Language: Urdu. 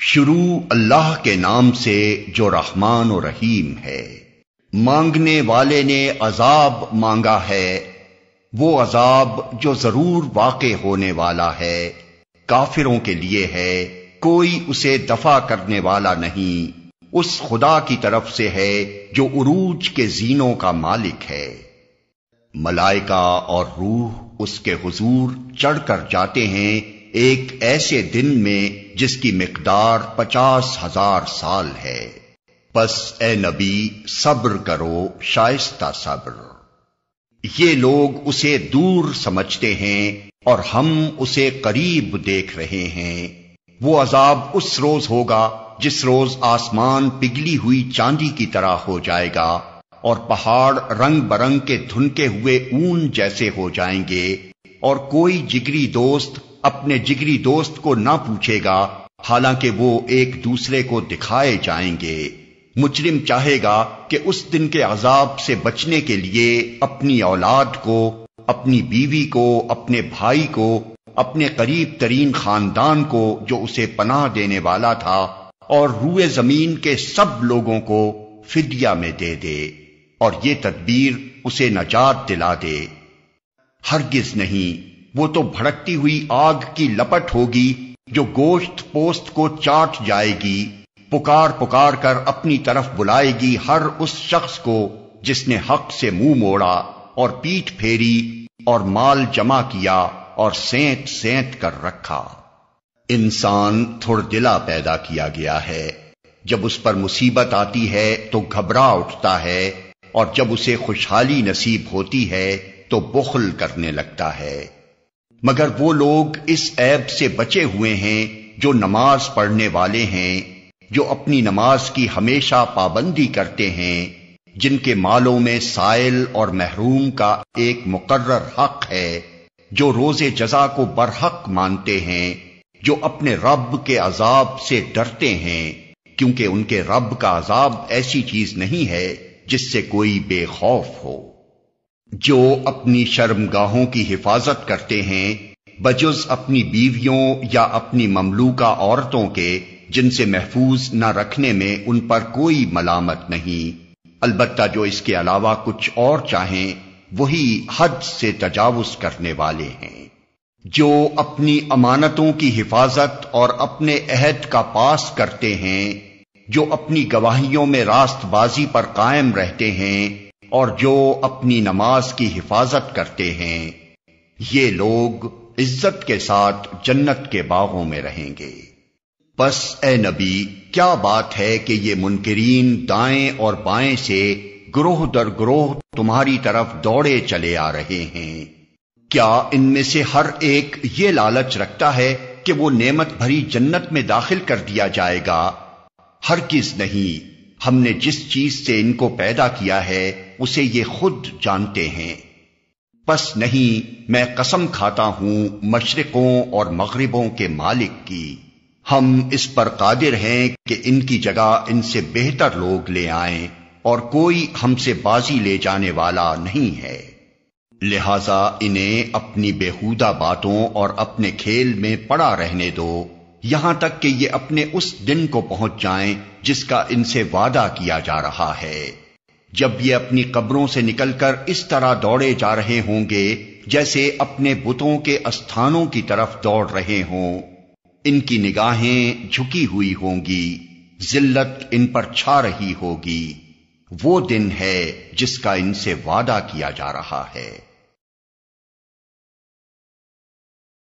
شروع اللہ کے نام سے جو رحمان و رحیم ہے۔ مانگنے والے نے عذاب مانگا ہے، وہ عذاب جو ضرور واقع ہونے والا ہے، کافروں کے لیے ہے، کوئی اسے دفع کرنے والا نہیں، اس خدا کی طرف سے ہے جو عروج کے زینوں کا مالک ہے۔ ملائکہ اور روح اس کے حضور چڑھ کر جاتے ہیں ایک ایسے دن میں جس کی مقدار 50,000 سال ہے۔ پس اے نبی صبر کرو، شائستہ صبر۔ یہ لوگ اسے دور سمجھتے ہیں اور ہم اسے قریب دیکھ رہے ہیں۔ وہ عذاب اس روز ہوگا جس روز آسمان پگھلی ہوئی چاندی کی طرح ہو جائے گا اور پہاڑ رنگ برنگ کے دھنکے ہوئے اون جیسے ہو جائیں گے، اور کوئی جگری دوست اپنے جگری دوست کو نہ پوچھے گا، حالانکہ وہ ایک دوسرے کو دکھائے جائیں گے۔ مجرم چاہے گا کہ اس دن کے عذاب سے بچنے کے لیے اپنی اولاد کو، اپنی بیوی کو، اپنے بھائی کو، اپنے قریب ترین خاندان کو جو اسے پناہ دینے والا تھا، اور روئے زمین کے سب لوگوں کو فدیہ میں دے دے، اور یہ تدبیر اسے نجات دلا دے۔ ہرگز نہیں، وہ تو بھڑکتی ہوئی آگ کی لپٹ ہوگی جو گوشت پوست کو چاٹ جائے گی، پکار پکار کر اپنی طرف بلائے گی ہر اس شخص کو جس نے حق سے منہ موڑا اور پیٹھ پھیری اور مال جمع کیا اور سینت سینت کر رکھا۔ انسان تھوڑ دلا پیدا کیا گیا ہے، جب اس پر مصیبت آتی ہے تو گھبرا اٹھتا ہے، اور جب اسے خوشحالی نصیب ہوتی ہے تو بخل کرنے لگتا ہے۔ مگر وہ لوگ اس عیب سے بچے ہوئے ہیں جو نماز پڑھنے والے ہیں، جو اپنی نماز کی ہمیشہ پابندی کرتے ہیں، جن کے مالوں میں سائل اور محروم کا ایک مقرر حق ہے، جو روز جزا کو برحق مانتے ہیں، جو اپنے رب کے عذاب سے ڈرتے ہیں، کیونکہ ان کے رب کا عذاب ایسی چیز نہیں ہے جس سے کوئی بے خوف ہو۔ جو اپنی شرمگاہوں کی حفاظت کرتے ہیں بجز اپنی بیویوں یا اپنی مملوکہ عورتوں کے، جن سے محفوظ نہ رکھنے میں ان پر کوئی ملامت نہیں، البتہ جو اس کے علاوہ کچھ اور چاہیں وہی حد سے تجاوز کرنے والے ہیں۔ جو اپنی امانتوں کی حفاظت اور اپنے عہد کا پاس کرتے ہیں، جو اپنی گواہیوں میں راست بازی پر قائم رہتے ہیں، اور جو اپنی نماز کی حفاظت کرتے ہیں، یہ لوگ عزت کے ساتھ جنت کے باغوں میں رہیں گے۔ پس اے نبی کیا بات ہے کہ یہ منکرین دائیں اور بائیں سے گروہ در گروہ تمہاری طرف دوڑے چلے آ رہے ہیں؟ کیا ان میں سے ہر ایک یہ لالچ رکھتا ہے کہ وہ نعمت بھری جنت میں داخل کر دیا جائے گا؟ ہرگز نہیں، ہم نے جس چیز سے ان کو پیدا کیا ہے اسے یہ خود جانتے ہیں۔ پس نہیں، میں قسم کھاتا ہوں مشرقوں اور مغربوں کے مالک کی، ہم اس پر قادر ہیں کہ ان کی جگہ ان سے بہتر لوگ لے آئیں، اور کوئی ہم سے بازی لے جانے والا نہیں ہے۔ لہذا انہیں اپنی بیہودہ باتوں اور اپنے کھیل میں پڑا رہنے دو، یہاں تک کہ یہ اپنے اس دن کو پہنچ جائیں جس کا ان سے وعدہ کیا جا رہا ہے، جب یہ اپنی قبروں سے نکل کر اس طرح دوڑے جا رہے ہوں گے جیسے اپنے بتوں کے استھانوں کی طرف دوڑ رہے ہوں۔ ان کی نگاہیں جھکی ہوئی ہوں گی، ذلت ان پر چھا رہی ہوگی۔ وہ دن ہے جس کا ان سے وعدہ کیا جا رہا ہے۔